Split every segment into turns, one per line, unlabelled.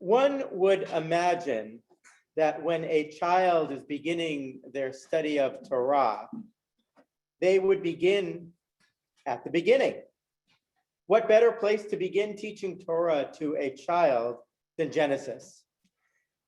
One would imagine that when a child is beginning their study of Torah, they would begin at the beginning. What better place to begin teaching Torah to a child than Genesis?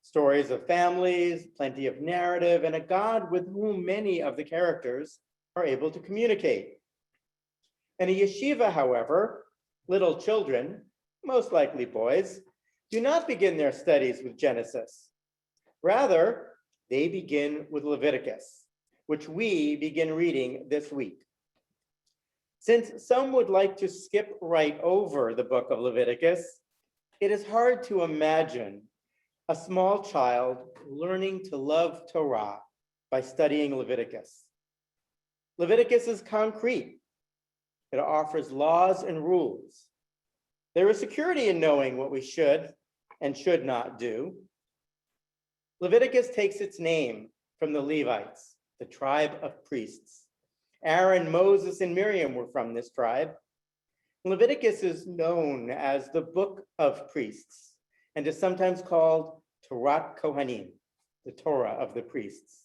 Stories of families, plenty of narrative, and a God with whom many of the characters are able to communicate. In a yeshiva, however, little children, most likely boys, do not begin their studies with Genesis. Rather, they begin with Leviticus, which we begin reading this week. Since some would like to skip right over the book of Leviticus, it is hard to imagine a small child learning to love Torah by studying Leviticus. Leviticus is concrete. It offers laws and rules. There is security in knowing what we should and should not do. Leviticus takes its name from the Levites, the tribe of priests. Aaron, Moses, and Miriam were from this tribe. Leviticus is known as the book of priests and is sometimes called Torah Kohanim, the Torah of the priests.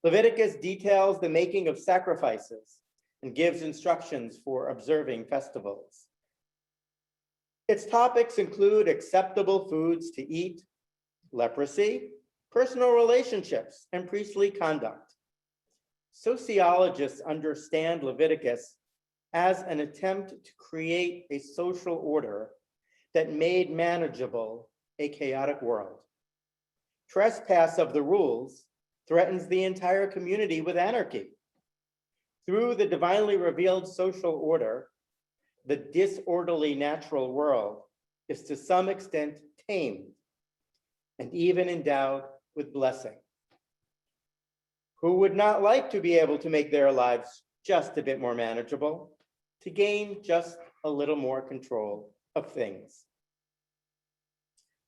Leviticus details the making of sacrifices and gives instructions for observing festivals. Its topics include acceptable foods to eat, leprosy, personal relationships, and priestly conduct. Sociologists understand Leviticus as an attempt to create a social order that made manageable a chaotic world. Trespass of the rules threatens the entire community with anarchy. Through the divinely revealed social order, the disorderly natural world is to some extent tamed and even endowed with blessing. Who would not like to be able to make their lives just a bit more manageable, to gain just a little more control of things?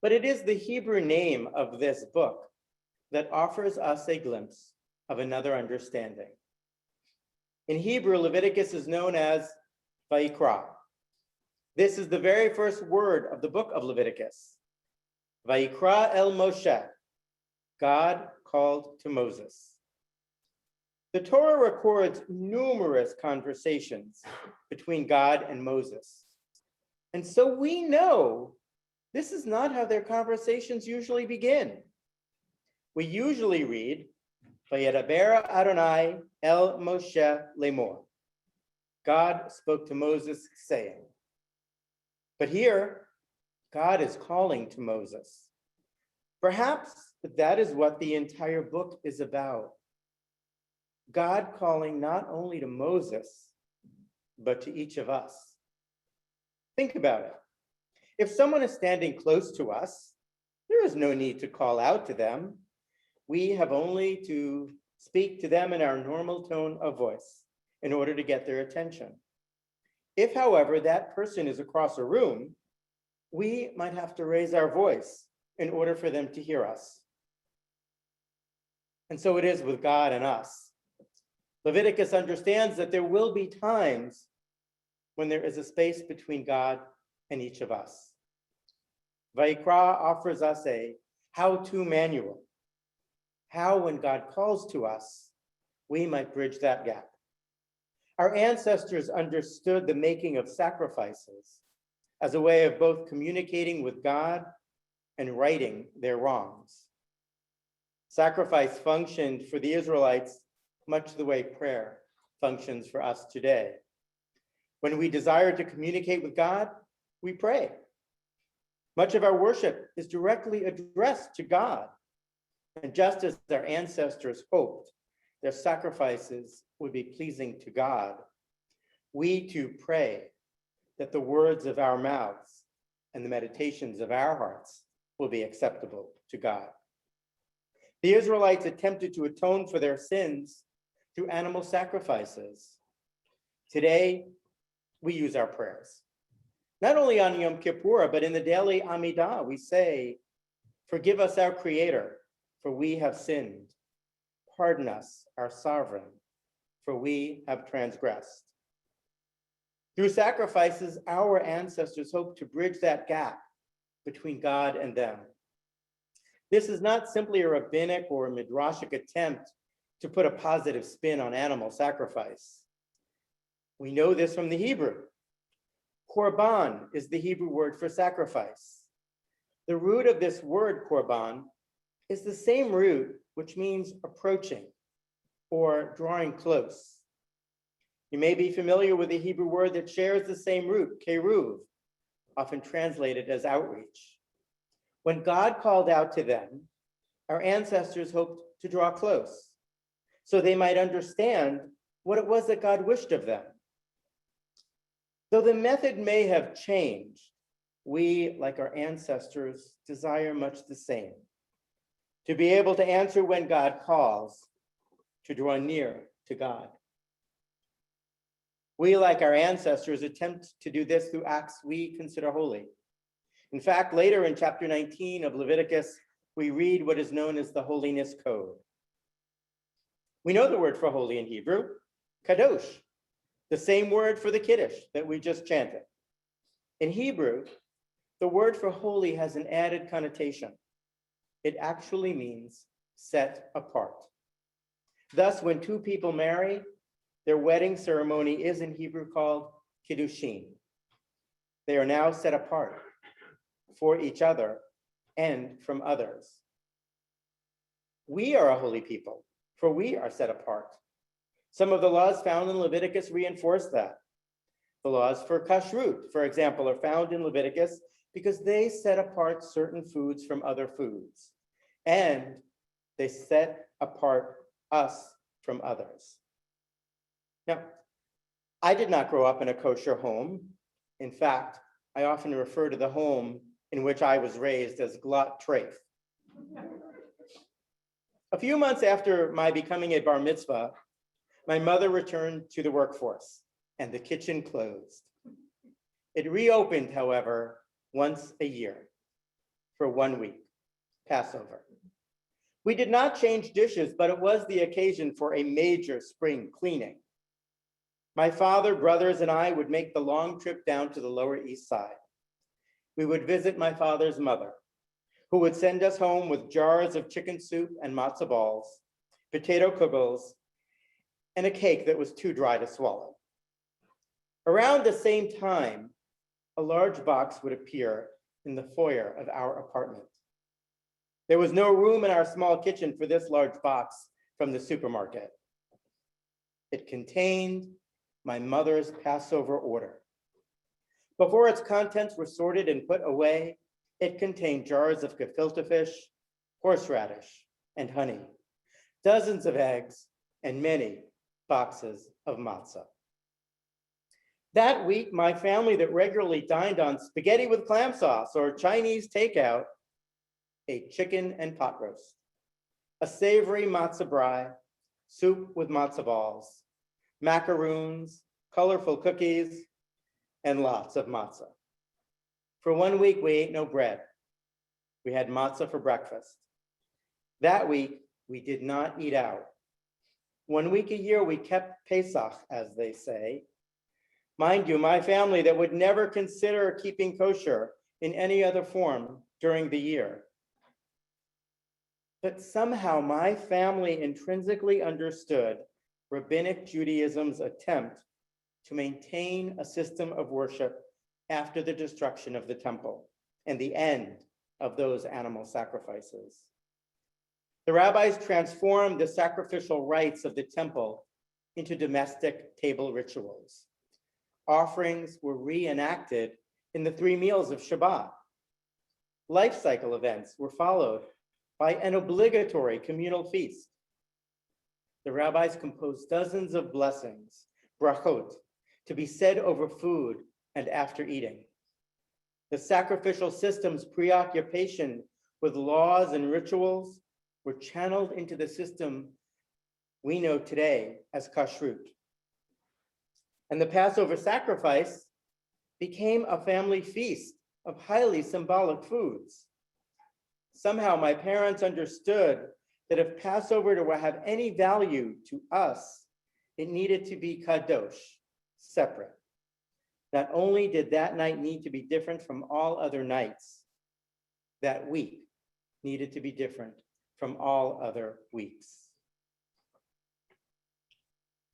But it is the Hebrew name of this book that offers us a glimpse of another understanding. In Hebrew, Leviticus is known as Vayikra. This is the very first word of the book of Leviticus. Vayikra el Moshe, God called to Moses. The Torah records numerous conversations between God and Moses. And so we know this is not how their conversations usually begin. We usually read, Vayedaber Adonai el Moshe lemor. God spoke to Moses, saying. But here, God is calling to Moses. Perhaps that is what the entire book is about. God calling not only to Moses, but to each of us. Think about it. If someone is standing close to us, there is no need to call out to them. We have only to speak to them in our normal tone of voice in order to get their attention. If, however, that person is across a room, we might have to raise our voice in order for them to hear us. And so it is with God and us. Leviticus understands that there will be times when there is a space between God and each of us. Vayikra offers us a how-to manual. How, when God calls to us, we might bridge that gap. Our ancestors understood the making of sacrifices as a way of both communicating with God and righting their wrongs. Sacrifice functioned for the Israelites much the way prayer functions for us today. When we desire to communicate with God, we pray. Much of our worship is directly addressed to God. And just as their ancestors hoped their sacrifices would be pleasing to God, we too pray that the words of our mouths and the meditations of our hearts will be acceptable to God. The Israelites attempted to atone for their sins through animal sacrifices. Today, we use our prayers. Not only on Yom Kippur, but in the daily Amidah, we say, "Forgive us, our Creator, for we have sinned. Pardon us, our Sovereign, for we have transgressed." Through sacrifices, our ancestors hoped to bridge that gap between God and them. This is not simply a rabbinic or midrashic attempt to put a positive spin on animal sacrifice. We know this from the Hebrew. Korban is the Hebrew word for sacrifice. The root of this word, korban, is the same root which means approaching or drawing close. You may be familiar with the Hebrew word that shares the same root, keruv, often translated as outreach. When God called out to them, our ancestors hoped to draw close so they might understand what it was that God wished of them. Though the method may have changed, we, like our ancestors, desire much the same: to be able to answer when God calls, to draw near to God. We, like our ancestors, attempt to do this through acts we consider holy. In fact, later in chapter 19 of Leviticus, we read what is known as the Holiness Code. We know the word for holy in Hebrew, kadosh, the same word for the kiddush that we just chanted. In Hebrew, the word for holy has an added connotation. It actually means set apart. Thus, when two people marry, their wedding ceremony is in Hebrew called kiddushin. They are now set apart for each other and from others. We are a holy people, for we are set apart. Some of the laws found in Leviticus reinforce that. The laws for kashrut, for example, are found in Leviticus because they set apart certain foods from other foods, and they set apart us from others. Now, I did not grow up in a kosher home. In fact, I often refer to the home in which I was raised as glut treif. A few months after my becoming a bar mitzvah, my mother returned to the workforce and the kitchen closed. It reopened, however, once a year for 1 week, Passover. We did not change dishes, but it was the occasion for a major spring cleaning. My father, brothers, and I would make the long trip down to the Lower East Side. We would visit my father's mother, who would send us home with jars of chicken soup and matzo balls, potato kugels, and a cake that was too dry to swallow. Around the same time, a large box would appear in the foyer of our apartment. There was no room in our small kitchen for this large box from the supermarket. It contained my mother's Passover order. Before its contents were sorted and put away, it contained jars of gefilte fish, horseradish, and honey, dozens of eggs, and many boxes of matzah. That week, my family that regularly dined on spaghetti with clam sauce or Chinese takeout ate chicken and pot roast, a savory matzah brie, soup with matzah balls, macaroons, colorful cookies, and lots of matzah. For 1 week, we ate no bread. We had matzah for breakfast. That week, we did not eat out. 1 week a year, we kept Pesach, as they say. Mind you, my family that would never consider keeping kosher in any other form during the year. But somehow my family intrinsically understood Rabbinic Judaism's attempt to maintain a system of worship after the destruction of the temple and the end of those animal sacrifices. The rabbis transformed the sacrificial rites of the temple into domestic table rituals. Offerings were reenacted in the 3 meals of Shabbat. Life cycle events were followed by an obligatory communal feast. The rabbis composed dozens of blessings, brachot, to be said over food and after eating. The sacrificial system's preoccupation with laws and rituals were channeled into the system we know today as kashrut. And the Passover sacrifice became a family feast of highly symbolic foods. Somehow my parents understood that if Passover to have any value to us, it needed to be kadosh, separate. Not only did that night need to be different from all other nights, that week needed to be different from all other weeks.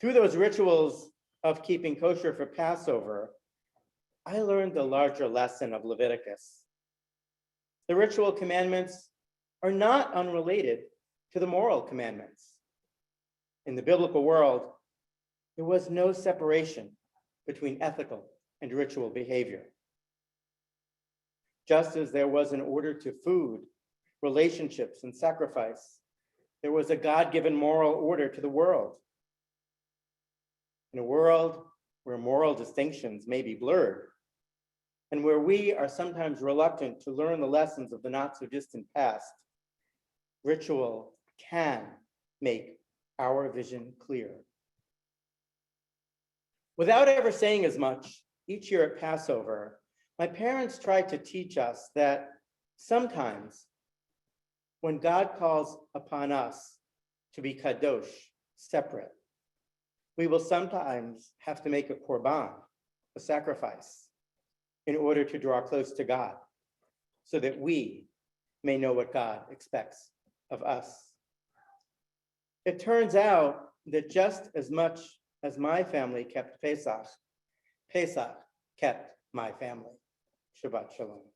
Through those rituals of keeping kosher for Passover, I learned the larger lesson of Leviticus. The ritual commandments are not unrelated to the moral commandments. In the biblical world, there was no separation between ethical and ritual behavior. Just as there was an order to food, relationships, and sacrifice, there was a God-given moral order to the world. In a world where moral distinctions may be blurred, and where we are sometimes reluctant to learn the lessons of the not-so-distant past, ritual can make our vision clear. Without ever saying as much, each year at Passover, my parents tried to teach us that sometimes when God calls upon us to be kadosh, separate, we will sometimes have to make a korban, a sacrifice, in order to draw close to God, so that we may know what God expects of us. It turns out that just as much as my family kept Pesach, Pesach kept my family. Shabbat Shalom.